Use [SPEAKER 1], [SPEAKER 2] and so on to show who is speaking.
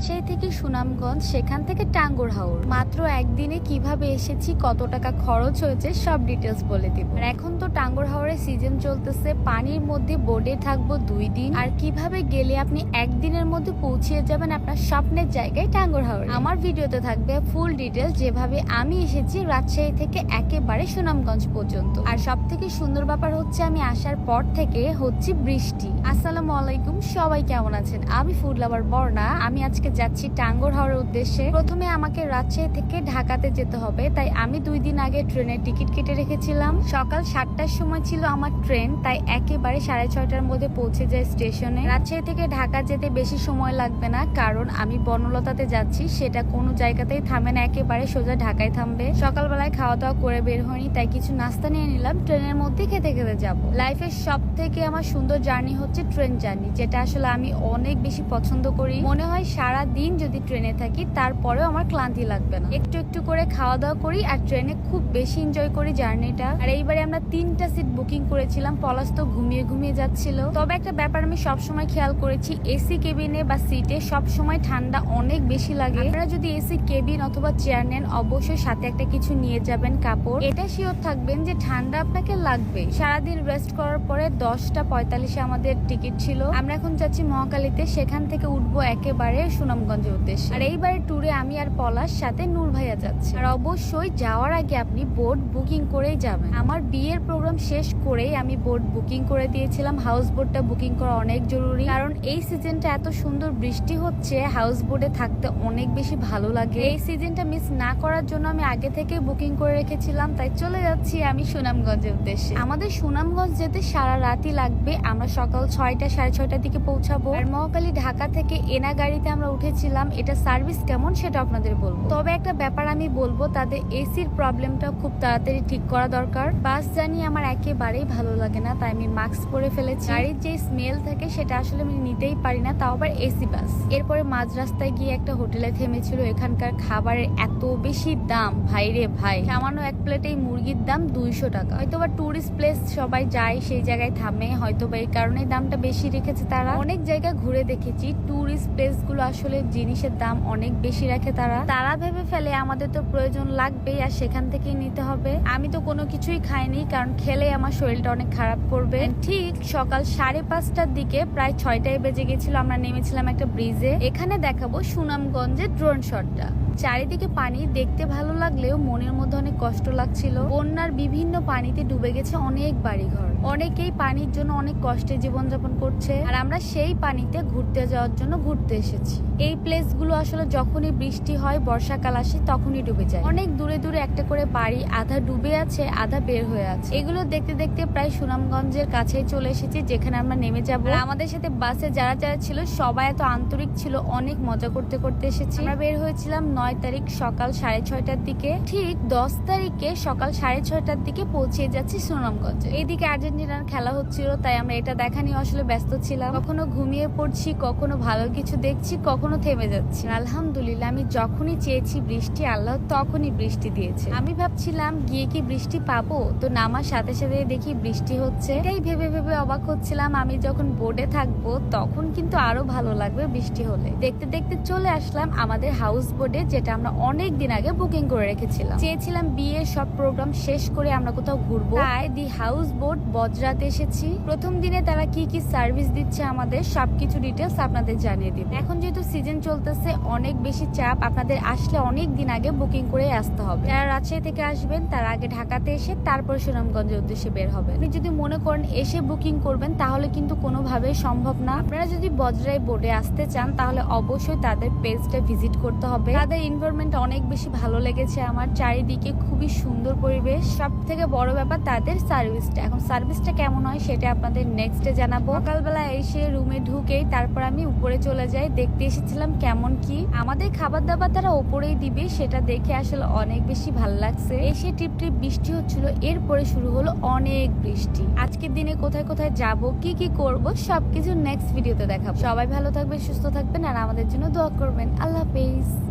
[SPEAKER 1] রাজশাহী থেকে সুনামগঞ্জ, সেখান থেকে টাঙ্গুর হাওর। মাত্র একদিনে কিভাবে এসেছি, কত টাকা খরচ হয়েছে সব ডিটেলস বলে দিব। আর এখন তো টাঙ্গুর হাওরের সিজন চলতেছে, পানির মধ্যে বোর্ডে থাকবো 2 দিন। আর কিভাবে গেলে আপনি একদিনের মধ্যে পৌঁছে যাবেন আপনার স্বপ্নের জায়গায় টাঙ্গুর হাওর। আমার ভিডিওতে থাকবে ফুল ডিটেলস, যেভাবে আমি এসেছি রাজশাহী থেকে একেবারে সুনামগঞ্জ পর্যন্ত। আর সব থেকে সুন্দর ব্যাপার হচ্ছে আমি আসার পর থেকে হচ্ছে বৃষ্টি। আসসালামু আলাইকুম, সবাই কেমন আছেন? আমি ফুড লাভার বর্ণা। আমি আজকে যাচ্ছি টাঙ্গুর হাওরের উদ্দেশ্যে। প্রথমে আমাকে রাজশাহী থেকে ঢাকাতে যেতে হবে, তাই আমি 2 দিন আগে ট্রেনের টিকিট কেটে রেখেছিলাম। সকাল 7টার সময় ছিল আমার ট্রেন, তাই একেবারে 6:30টার মধ্যে পৌঁছে যায় স্টেশনে। রাজশাহী থেকে ঢাকা যেতে বেশি সময় লাগবে না, কারণ আমি বনলতাতে যাচ্ছি, সেটা কোনো জায়গাতেই থামে না, একেবারে সোজা ঢাকায় থামবে। সকালবেলায় খাওয়া দাওয়া করে বের হয়নি, তাই কিছু নাস্তা নিয়ে নিলাম, ট্রেনের মধ্যে খেতে খেতে যাবো। লাইফের সব থেকে আমার সুন্দর জার্নি হচ্ছে ট্রেন জার্নি, যেটা আসলে আমি অনেক বেশি পছন্দ করি। মনে হয় সারা দিন যদি ট্রেনে থাকি তারপরেও আমার ক্লান্তি লাগবে না। একটু একটু করে খাওয়া দাওয়া করি আর ট্রেনে খুব বেশি এনজয় করি জার্নিটা। আর এইবারে আমরা 3টা সিট বুকিং করেছিলাম, পলাশ তো ঘুমিয়ে ঘুমিয়ে যাচ্ছিল। তবে একটা ব্যাপার আমি সবসময় খেয়াল করেছি, এসি কেবিনে বা সিটে সবসময় ঠান্ডা অনেক বেশি লাগে। আপনারা যদি এসি কেবিন অথবা চেয়ার নেন, অবশ্যই সাথে একটা কিছু নিয়ে যাবেন কাপড়। এটা শিওর থাকবেন যে ঠান্ডা আপনাকে লাগবে। সারাদিন রেস্ট করার পরে 10:45 আমাদের টিকিট ছিল। আমরা এখন যাচ্ছি মহাখালীতে, সেখান থেকে উঠবো একেবারে সুনামগঞ্জের উদ্দেশ্যে। আর এইবারে ট্যুরে আমি আর পলাশ সাথে নূর ভাইয়া যাচ্ছে। আর অবশ্যই যাওয়ার আগে আপনি বোট বুকিং করেই যাবেন। আমার বিয়ের প্রোগ্রাম শেষ করেই আমি বোট বুকিং করে দিয়েছিলাম। হাউস বোটটা বুকিং করা অনেক জরুরি, কারণ এই সিজনটা এত সুন্দর বৃষ্টি হচ্ছে, হাউস বোটে থাকতে অনেক বেশি ভালো লাগে। এই সিজনটা মিস না করার জন্য আমি আগে থেকে বুকিং করে রেখেছিলাম, তাই চলে যাচ্ছি আমি সুনামগঞ্জের উদ্দেশ্যে। আমাদের সুনামগঞ্জ যেতে সারা রাতই লাগবে। আমরা সকাল 6টা 6:30টার দিকে পৌঁছাবো। আর মহাখালী ঢাকা থেকে এনা গাড়িতে আমরা উঠেছিলাম। এটা সার্ভিস কেমন সেটা আপনাদের বলবো। তবে একটা ব্যাপার আমি বলবো, তাদের এসির প্রবলেমটা খুব তাড়াতাড়ি ঠিক করা দরকার। বাস জানি আমার একেবারেই ভালো লাগে না, তাই আমি মাস্ক পরে ফেলেছি। গাড়ির যে স্মেল থাকে সেটা আসলে আমি নিতেই পারি না, তাও আবার এসি বাস। এরপরে মাঝ রাস্তায় গিয়ে একটা হোটেলে থেমেছিল। এখানকার খাবারের এত বেশি দাম, ভাই রে ভাই, সামান্য এক প্লেটেই মুরগির দাম 200 টাকা। হয়তোবা টুরিস্ট প্লেস সবাই যায়, সেই জায়গায় থামে, হয়তোবা এই কারণে দামটা বেশি রেখেছে তারা। অনেক জায়গা ঘুরে দেখেছি, টুরিস্ট প্লেস গুলো আসলে জিনিসের দাম অনেক বেশি রাখে তারা ভেবে ফেলে আমাদের তো প্রয়োজন লাগবেই আর সেখান থেকেই নিতে হবে। আমি তো কোনো কিছুই খাইনি, কারণ খেলে আমার শরীরটা অনেক খারাপ করবে। ঠিক সকাল 5:30টার দিকে, প্রায় 6টায় বেজে গেছিল, আমরা নেমেছিলাম একটা ব্রিজে। এখানে দেখাবো সুনামগঞ্জের ড্রোন শটটা। চারিদিকে পানি, দেখতে ভালো লাগলেও মনের মধ্যে অনেক কষ্ট লাগছিল। বন্যার বিভিন্ন পানিতে ডুবে গেছে অনেক বাড়িঘর। অনেকেই পানির জন্য অনেক কষ্টে জীবনযাপন করছে, আর আমরা সেই পানিতে ঘুরতে যাওয়ার জন্য ঘুরতে এসেছি। এই প্লেস গুলো আসলে যখনই বৃষ্টি হয়, বর্ষাকাল আসে, তখনই ডুবে যায়। অনেক দূরে দূরে একটা করে বাড়ি, আধা ডুবে আছে, আধা বের হয়ে আছে। এগুলো দেখতে দেখতে প্রায় সুনামগঞ্জের কাছেই চলে এসেছি, যেখানে আমরা নেমে যাবো। আমাদের সাথে বাসে যারা যারা ছিল সবাই এত আন্তরিক ছিল, অনেক মজা করতে করতে এসেছি। আমরা বের হয়েছিলাম 9 তারিখ সকাল 6:30টার দিকে। ঠিক 10 তারিখে সকাল 6:30টার দিকে পৌঁছে যাচ্ছি সুনামগঞ্জে। এইদিকে আর্জেন্টিনার খেলা হচ্ছিল, তাই আমরা এটা দেখা নিয়ে আসলে ব্যস্ত ছিলাম। কখনো ঘুমিয়ে পড়ছি, কখনো ভালো কিছু দেখছি, কখনো থেমে যাচ্ছি। আলহামদুলিল্লাহ, আমি যখনই চেয়েছি বৃষ্টি, আল্লাহ তখনই বৃষ্টি দিয়েছে। আমি ভাবছিলাম গিয়ে কি বৃষ্টি পাবো, তো নামার সাথে সাথে দেখি বৃষ্টি হচ্ছে। এটাই ভেবে ভেবে অবাক হচ্ছিলাম, আমি যখন বোর্ডে থাকবো তখন কিন্তু আরো ভালো লাগবে বৃষ্টি হলে। দেখতে দেখতে চলে আসলাম আমাদের হাউস বোর্ডে, যেটা আমরা অনেক দিন আগে বুকিং করে রেখেছিলাম। চেয়েছিলাম বিয়ের সব প্রোগ্রাম শেষ করে আমরা কোথাও ঘুরবো, তাই দি হাউস বোট বজরাতে এসেছি। প্রথম দিনে তারা কি কি সার্ভিস দিচ্ছে আমাদের সবকিছু ডিটেলস আপনাদের জানিয়ে দিব। এখন যেহেতু সিজন চলতেছে, অনেক বেশি চাপ, আপনাদের আসলে অনেক দিন আগে বুকিং করে আসতে হবে। যারা রাজশাহী থেকে আসবেন তার আগে ঢাকাতে এসে তারপর সুনামগঞ্জের উদ্দেশ্যে বের হবেন। আপনি যদি মনে করেন এসে বুকিং করবেন, তাহলে কিন্তু কোনোভাবেই সম্ভব না। আপনারা যদি বজরাই বোর্ডে আসতে চান, তাহলে অবশ্যই তাদের পেজটা ভিজিট করতে হবে। তাদের এনভায়রনমেন্ট অনেক বেশি ভালো লেগেছে আমার, চারিদিকে খুবই সুন্দর পরিবেশ। সব থেকে বড় ব্যাপার তাদের সার্ভিসটা। এখন সার্ভিসটা কেমন হয় সেটা আপনাদের নেক্সটে জানাবো। সকালবেলা এসে রুমে ঢুকেই তারপর আমি উপরে চলে যাই, দেখতে এসেছিলাম কেমন কি আমাদের খাবার দাবার তারা ওপরেই দিবে, সেটা দেখে আসলে অনেক বেশি ভালো লাগছে। এসে টিপ টিপ বৃষ্টি হচ্ছিল, এরপরে শুরু হলো অনেক বৃষ্টি। আজকের দিনে কোথায় কোথায় যাব, কি কি করব, সবকিছু নেক্সট ভিডিওতে দেখাবো। সবাই ভালো থাকবেন, সুস্থ থাকবেন, আর আমাদের জন্য দোয়া করবেন। আল্লাহ হাফেজ।